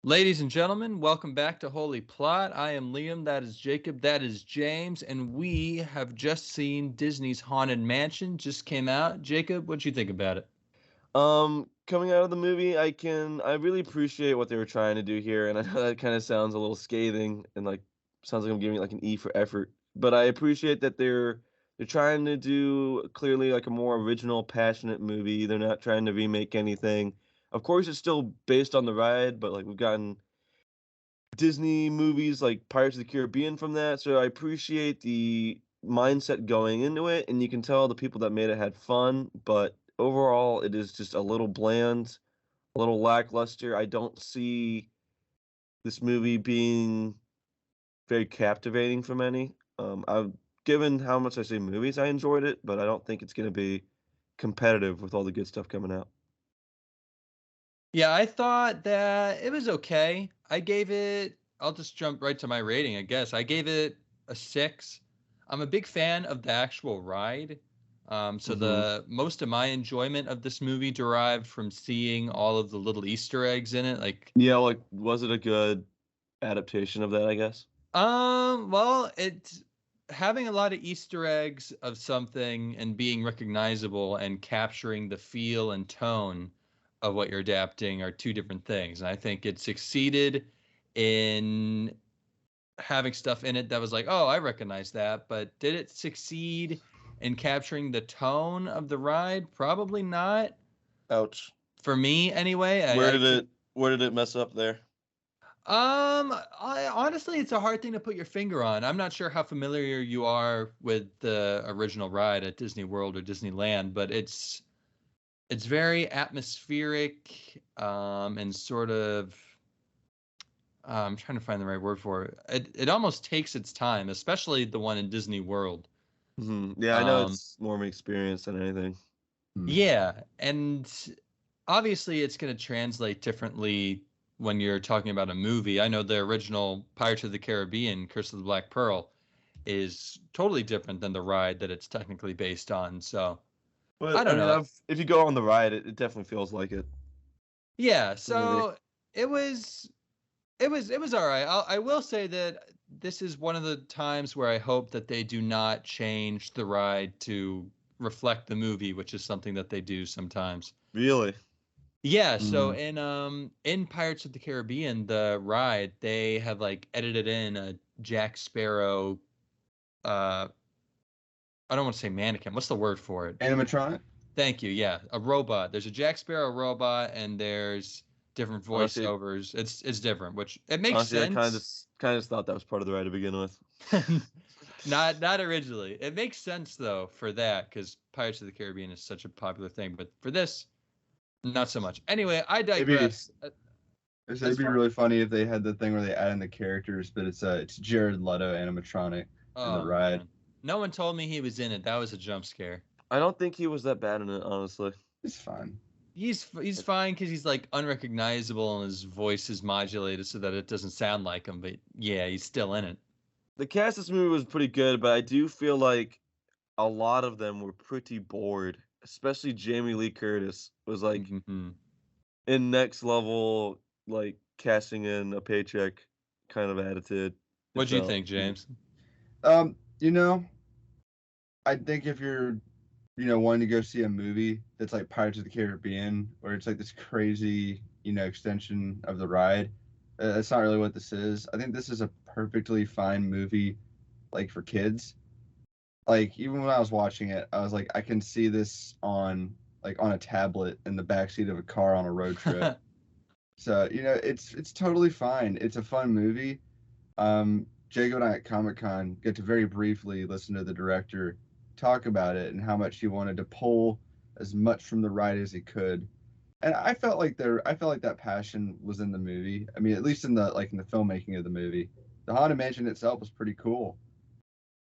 Ladies and gentlemen, welcome back to Holy Plot. I am Liam, that is Jacob, that is James, and we have just seen Disney's Haunted Mansion just came out. Jacob, what'd you think about it? Coming out of the movie, I really appreciate what they were trying to do here, and I know that kind of sounds a little scathing and like sounds like I'm giving it like an E for effort, but I appreciate that they're trying to do clearly like a more original, passionate movie. They're not trying to remake anything. Of course, it's still based on the ride, but like we've gotten Disney movies like Pirates of the Caribbean from that, so I appreciate the mindset going into it, and you can tell the people that made it had fun, but overall, it is just a little bland, a little lackluster. I don't see this movie being very captivating for many. I've given how much I say movies, I enjoyed it, but I don't think it's gonna be competitive with all the good stuff coming out. Yeah, I thought that it was okay. I'll just jump right to my rating, I guess. I gave it a 6. I'm a big fan of the actual ride. So Mhm. the most of my enjoyment of this movie derived from seeing all of the little Easter eggs in it, like Yeah, like, was it a good adaptation of that, I guess? Well, it's having a lot of Easter eggs of something and being recognizable and capturing the feel and tone of what you're adapting are two different things. And I think it succeeded in having stuff in it that was like, oh, I recognize that. But did it succeed in capturing the tone of the ride? Probably not. Ouch. For me, anyway. Where did it mess up there? I honestly, it's a hard thing to put your finger on. I'm not sure how familiar you are with the original ride at Disney World or Disneyland, but it's very atmospheric, and sort of I'm trying to find the right word for it. It almost takes its time, especially the one in Disney World. Mhm. Yeah, I know Um, it's more of an experience than anything. Mm. yeah, and obviously it's going to translate differently when you're talking about a movie. I know the original Pirates of the Caribbean, Curse of the Black Pearl, is totally different than the ride that it's technically based on. So I But I don't mean, know. if you go on the ride, it definitely feels like it. Yeah, The movie. so it was it was all right. I will say that this is one of the times where I hope that they do not change the ride to reflect the movie, which is something that they do sometimes. Really? Yeah, so Mm. in Pirates of the Caribbean, the ride, they have like edited in a Jack Sparrow uh I don't want to say mannequin. What's the word for it? Animatronic? Thank you. Yeah, a robot. There's a Jack Sparrow robot and there's different Honestly, voiceovers. It's different, which it makes honestly, I sense. kind of just thought that was part of the ride to begin with. Not originally. It makes sense though for that because Pirates of the Caribbean is such a popular thing, but for this, not so much. Anyway, I It'd be digress. it'd As be far really funny if they had the thing where they add in the characters, but it's Jared Leto animatronic in the Oh ride. man. No one told me he was in it. That was a jump scare. I don't think he was that bad in it, honestly. It's fine. He's fine because he's like unrecognizable and his voice is modulated so that it doesn't sound like him. But yeah, he's still in it. The cast of this movie was pretty good, but I do feel like a lot of them were pretty bored. Especially Jamie Lee Curtis was like Hmm. in next level, like cashing in a paycheck kind of attitude. It What do you felt. think, James? You know, I think if you're wanting to go see a movie that's like Pirates of the Caribbean, where it's like this crazy, extension of the ride, that's not really what this is. I think this is a perfectly fine movie, like for kids. Like even when I was watching it, I was like, I can see this on a tablet in the backseat of a car on a road trip. So it's totally fine. It's a fun movie. Jago and I at Comic Con get to very briefly listen to the director talk about it and how much he wanted to pull as much from the ride as he could. And I felt like that passion was in the movie. I mean, at least in the filmmaking of the movie. The Haunted Mansion itself was pretty cool.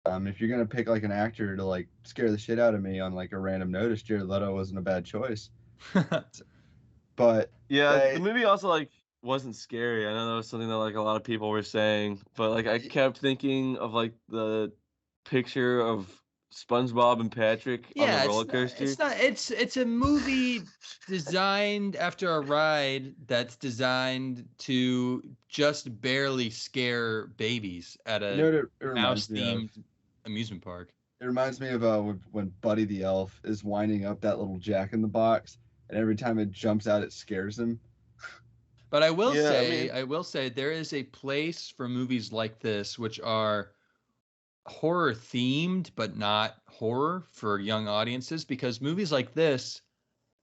If you're gonna pick like an actor to like scare the shit out of me on like a random notice, Jared Leto wasn't a bad choice. But Yeah, the they, movie also like wasn't scary. I know that was something that like a lot of people were saying, but like I kept thinking of like the picture of SpongeBob and Patrick on the Yeah, roller coaster. it's a movie designed after a ride that's designed to just barely scare babies at You know a what it reminds me of? mouse-themed amusement park. It reminds me of when Buddy the Elf is winding up that little Jack in the Box, and every time it jumps out, it scares him. But Yeah, I mean, I will say there is a place for movies like this which are horror themed but not horror for young audiences, because movies like this,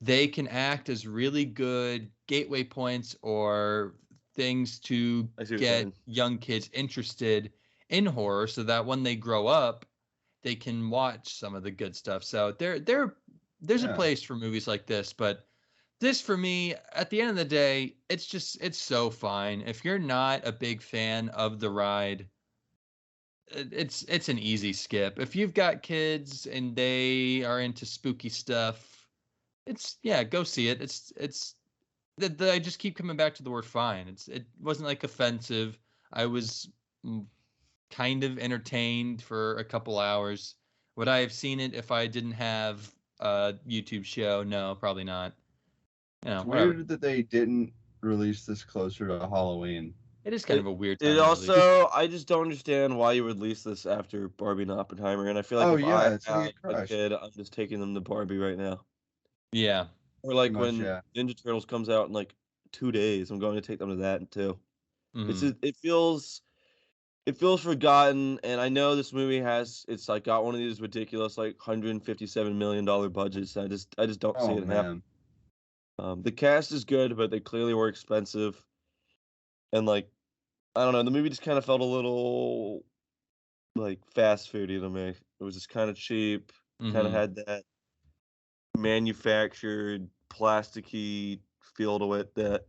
they can act as really good gateway points or things to I see what you're get saying. young kids interested in horror so that when they grow up they can watch some of the good stuff. So there's a Yeah. place for movies like this, but this for me at the end of the day, it's so fine. If you're not a big fan of the ride, it's an easy skip. If you've got kids and they are into spooky stuff, it's yeah, go see it. It's I just keep coming back to the word fine. It wasn't like offensive. I was kind of entertained for a couple hours. Would I have seen it if I didn't have a YouTube show? No, probably not. You know, It's whatever. weird that they didn't release this closer to Halloween. It is kind of It a weird it time to release. also I just don't understand why you release this after Barbie and Oppenheimer, and I feel like Oh if I yeah, it's gonna had get a crushed. kid, I'm just taking them to Barbie right now. Yeah. Or Pretty like much, when yeah. Ninja Turtles comes out in like 2 days, I'm going to take them to that too. It's Mhm. just, it feels forgotten, and I know this movie it's like got one of these ridiculous like $157 million budgets. I just don't see Oh it happen. man. The cast is good, but they clearly were expensive, and like I don't know, the movie just kind of felt a little like fast foody to me. It was just kind of cheap, kind of Mhm. had that manufactured plasticky feel to it that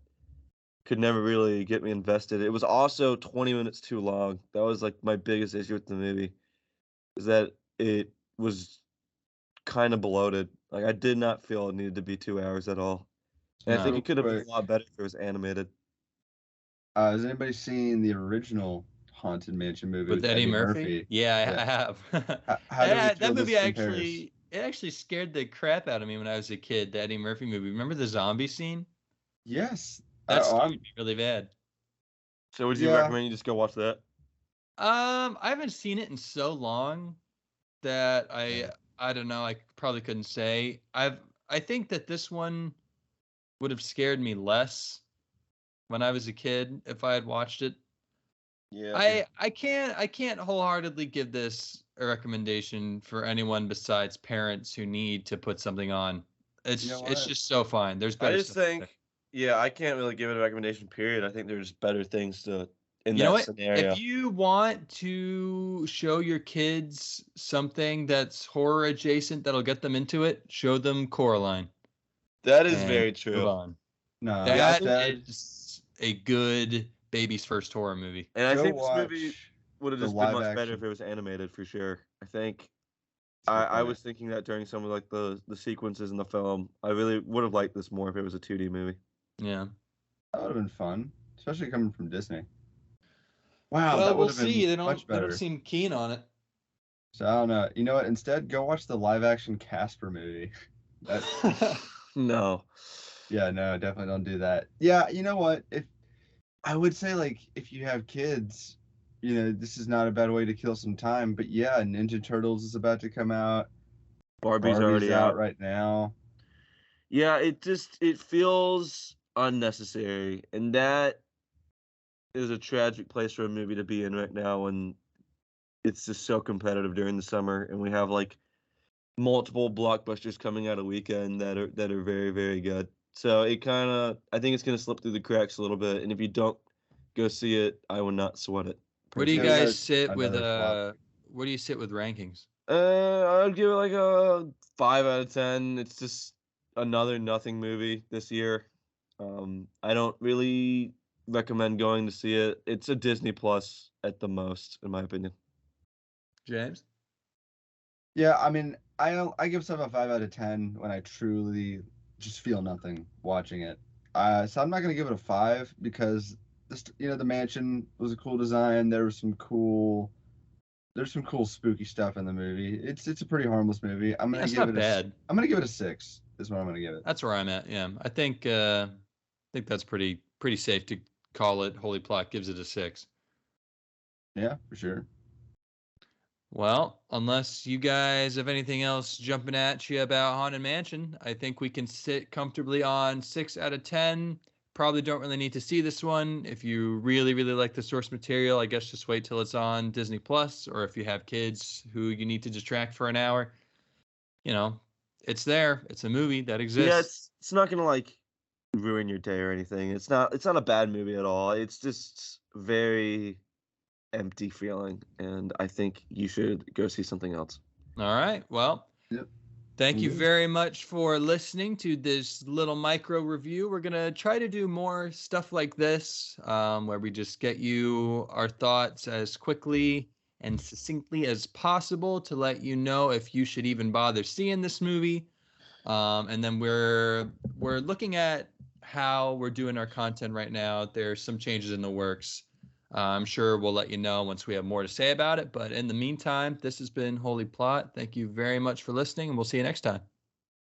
could never really get me invested. It was also 20 minutes too long. That was like my biggest issue with the movie, is that it was kind of bloated. Like I did not feel it needed to be 2 hours at all. And I Just think No. real it could have been quick, a lot better if it was animated. has anybody seen the original Haunted Mansion movie With with Eddie Eddie Murphy? Murphy? Yeah, Yeah. I have. How do we Yeah, feel that movie this compares? actually scared the crap out of me when I was a kid, the Eddie Murphy movie. Remember the zombie scene? Yes. That Oh, scared I'm me really bad. So would you yeah. recommend you just go watch that? I haven't seen it in so long that Yeah. I don't know, I probably couldn't say. I think that this one would have scared me less when I was a kid if I had watched it. Yeah. I can't wholeheartedly give this a recommendation for anyone besides parents who need to put something on. You know It's what? just so fine. There's I better just stuff out there. think, yeah, I can't really give it a recommendation, period. I think there's better things to in You know that what? If scenario. you want to show your kids something that's horror adjacent that'll get them into it, show them Coraline That is and very move true. on. No, Yeah, I That think instead is a good baby's first horror movie. and I go think this movie watch would have the just been live much better if action. it was animated for sure. I think That's a good I point. was thinking that during some of like the sequences in the film. I really would have liked this more if it was a 2D movie. Yeah. That would have been fun, especially coming from Disney. Wow, Well, that would we'll have see. been much They don't better. seem keen on it. So I don't know. You know what? Instead, go watch the live action Casper movie. That No. yeah, no, definitely don't do that. Yeah, you know what? If I would say like if you have kids, this is not a bad way to kill some time. But yeah, Ninja Turtles is about to come out. Barbie's Barbie's already out out. right now. Yeah, it feels unnecessary, and that is a tragic place for a movie to be in right now when it's just so competitive during the summer, and we have like multiple blockbusters coming out a weekend that are very, very good. So it kind of I think it's gonna slip through the cracks a little bit, and if you don't go see it, I would not sweat it Where do you Yeah, we personally. guys got sit with another flop. where do you sit with rankings? I'd give it like a 5 out of 10. It's just another nothing movie this year. I don't really recommend going to see it. It's a Disney Plus at the most, in my opinion. James? Yeah, I mean, I give stuff a 5 out of 10 when I truly just feel nothing watching it. So I'm not gonna give it a 5 because the mansion was a cool design. There was some cool there's some cool spooky stuff in the movie. It's a pretty harmless movie. I'm Yeah, gonna it's give not it bad. I'm gonna give it a 6. Is what I'm gonna give it. That's where I'm at. Yeah, I think that's pretty safe to call it. Holy Plot gives it a 6. Yeah, for sure. Well, unless you guys have anything else jumping at you about Haunted Mansion, I think we can sit comfortably on 6 out of 10. Probably don't really need to see this one. If you really, really like the source material, I guess just wait till it's on Disney Plus, or if you have kids who you need to distract for an hour, you know, it's there. It's a movie that Yeah, exists. it's not gonna like ruin your day or anything. It's not a bad movie at all. It's just very empty feeling, and I think you should go see something else. All right. Well, Yep. thank you Mhm. very much for listening to this little micro review. We're going to try to do more stuff like this, where we just get you our thoughts as quickly and succinctly as possible to let you know if you should even bother seeing this movie. And then we're looking at how we're doing our content right now. There's some changes in the works. I'm sure we'll let you know once we have more to say about it. But in the meantime, this has been Holy Plot. Thank you very much for listening, and we'll see you next time.